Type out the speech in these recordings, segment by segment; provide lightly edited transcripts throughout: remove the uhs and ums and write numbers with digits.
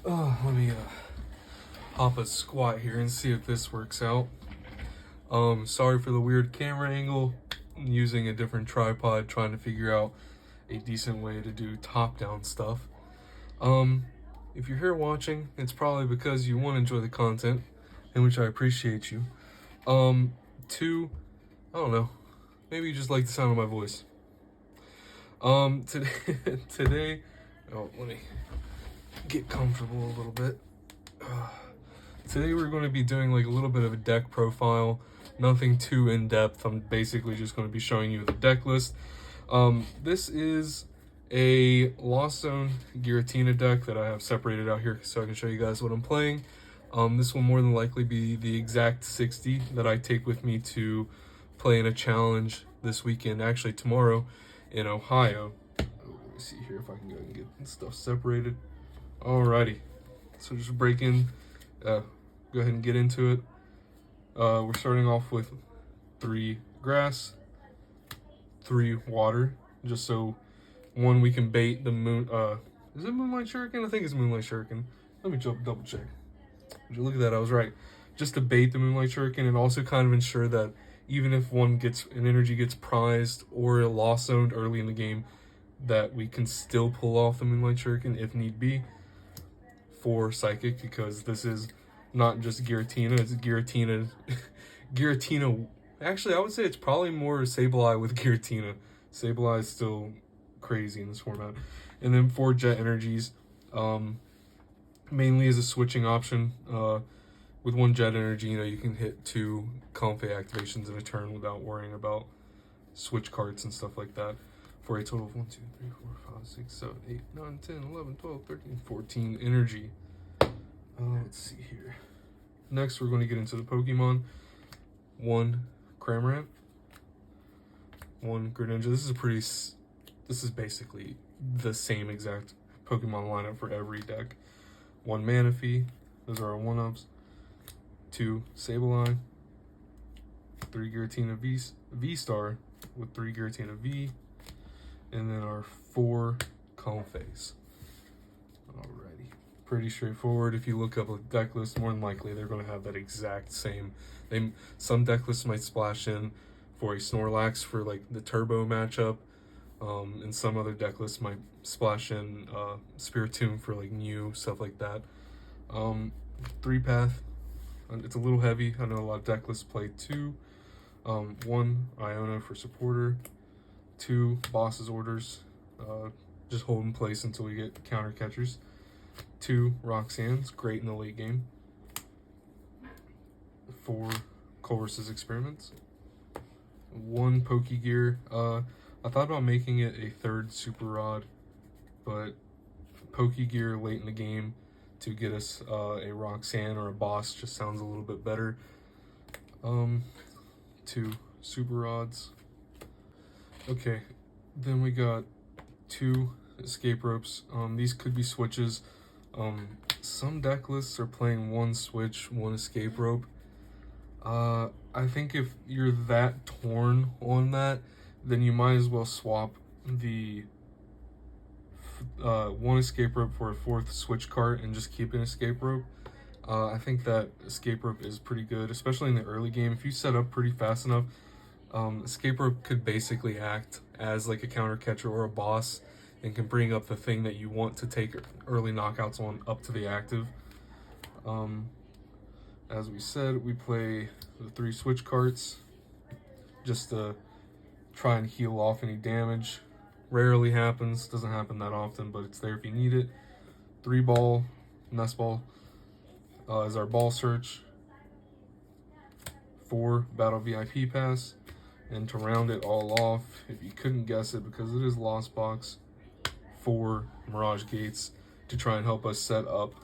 Let me hop a squat here and see if this works out. Sorry for the weird camera angle. I'm using a different tripod, trying to figure out a decent way to do top-down stuff. If you're here watching, it's probably because you want to enjoy the content, in which I appreciate you. Two, I don't know, maybe you just like the sound of my voice. Today, let me get comfortable a little bit. Today we're going to be doing like a little bit of a deck profile, nothing too in-depth. I'm basically just going to be showing you the deck list. This is a Lost Zone Giratina deck that I have separated out here so I can show you guys what I'm playing. This will more than likely be the exact 60 that I take with me to play in a challenge this weekend, actually tomorrow in Ohio. Let me see here if I can go and get stuff separated. Alrighty, so just break in, go ahead and get into it. We're starting off with 3 grass, 3 water, just so one, we can bait the moon. Is it Moonlight Shuriken? I think it's Moonlight Shuriken. Let me double check. Look at that, I was right. Just to bait the Moonlight Shuriken and also kind of ensure that even if an energy gets prized or lost zoned early in the game, that we can still pull off the Moonlight Shuriken if need be for Psychic, because this is not just Giratina, it's Giratina. Giratina, actually I would say it's probably more Sableye with Giratina. Sableye is still crazy in this format. And then 4 jet energies, mainly as a switching option. With 1 jet energy, you can hit 2 Comfey activations in a turn without worrying about switch cards and stuff like that, for a total of 1, 2, 3, 4, 5, 6, 7, 8, 9, 10, 11, 12, 13, 14 energy. Let's see here. Next, we're going to get into the Pokemon. 1 Cramorant, 1 Greninja. This is basically the same exact Pokemon lineup for every deck. 1 Manaphy, those are our 1-ups. 2 Sableye, 3 Giratina VStar with 3 Giratina V, and then our 4 Comfeys. Alrighty, pretty straightforward. If you look up a deck list, more than likely they're going to have that exact same. Some deck lists might splash in for a Snorlax for like the Turbo matchup, and some other deck lists might splash in Spiritomb for like Mew, stuff like that. 3-path. It's a little heavy. I know a lot of deck lists play 2. 1 Iona for supporter, 2 Boss's Orders, just hold in place until we get counter catchers. 2 Roxanne's, great in the late game. 4 Colress's Experiments. 1 Pokegear. I thought about making it a 3rd Super Rod, but Pokegear late in the game to get us a Roxanne or a boss just sounds a little bit better. 2 Super Rods. Okay, then we got 2 Escape Ropes. These could be switches. Some deck lists are playing 1 switch, 1 Escape Rope. I think if you're that torn on that, then you might as well swap the 1 Escape Rope for a 4th switch cart and just keep an Escape Rope. I think that Escape Rope is pretty good, especially in the early game. If you set up pretty fast enough, Escape Rope could basically act as like a counter catcher or a boss and can bring up the thing that you want to take early knockouts on up to the active. As we said, we play the 3 switch carts just to try and heal off any damage. Rarely happens, doesn't happen that often, but it's there if you need it. 3 ball, Nest Ball is our ball search. 4 Battle VIP Pass. And to round it all off, if you couldn't guess it, because it is Lost Box, 4 Mirage Gates to try and help us set up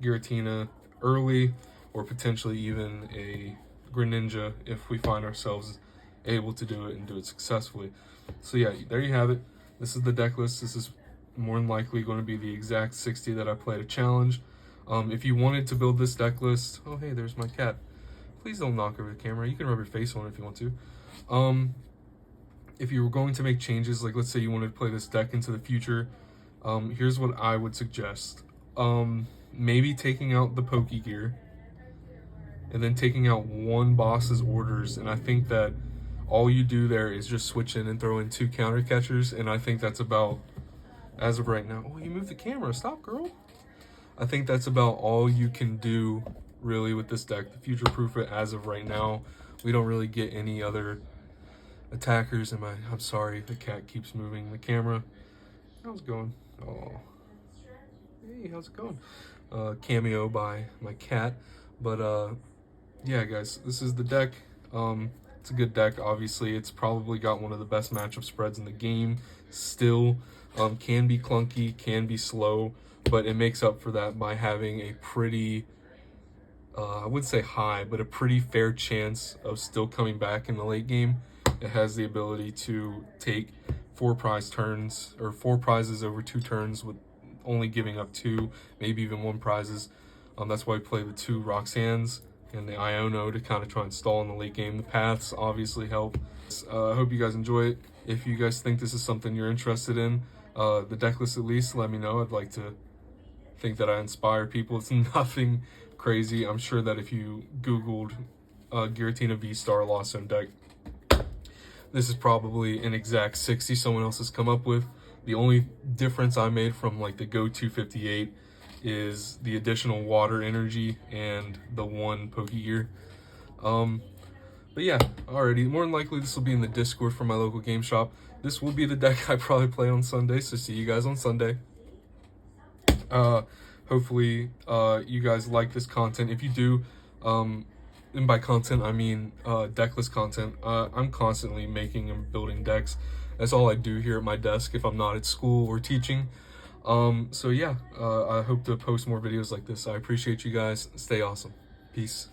Giratina early, or potentially even a Greninja if we find ourselves able to do it and do it successfully. So yeah, there you have it. This is the deck list. This is more than likely going to be the exact 60 that I played a challenge. If you wanted to build this deck list, oh hey, there's my cat. Please don't knock over the camera. You can rub your face on it if you want to. If you were going to make changes, like let's say you wanted to play this deck into the future, here's what I would suggest. maybe taking out the pokey gear, and then taking out one boss's orders. And I think that all you do there is just switch in and throw in 2 counter catchers. And I think that's about, as of right now, oh, you moved the camera, stop, girl. I think that's about all you can do really with this deck to future-proof it as of right now. We don't really get any other attackers. I'm sorry, the cat keeps moving the camera. How's it going? Oh, hey, how's it going? Cameo by my cat. But yeah, guys, this is the deck. It's a good deck. Obviously, it's probably got one of the best matchup spreads in the game still. Can be clunky, can be slow, but it makes up for that by having a pretty, I wouldn't say high, but a pretty fair chance of still coming back in the late game. It has the ability to take 4 prize turns, or 4 prizes over 2 turns with only giving up 2, maybe even 1 prizes. That's why we play the 2 Roxannes and the Iono to kind of try and stall in the late game. The paths obviously help. I hope you guys enjoy it. If you guys think this is something you're interested in, the deck list at least, let me know. I'd like to think that I inspire people. It's nothing crazy. I'm sure that if you Googled Giratina VStar Lost Zone deck, this is probably an exact 60 someone else has come up with. The only difference I made from like the Go 258 is the additional water energy and the 1 pokey gear. But yeah, alrighty, more than likely this will be in the Discord for my local game shop. This will be the deck I probably play on Sunday, so see you guys on Sunday. Hopefully you guys like this content. If you do, and by content I mean decklist content, I'm constantly making and building decks. That's all I do here at my desk if I'm not at school or teaching. So yeah, I hope to post more videos like this. I appreciate you guys. Stay awesome. Peace.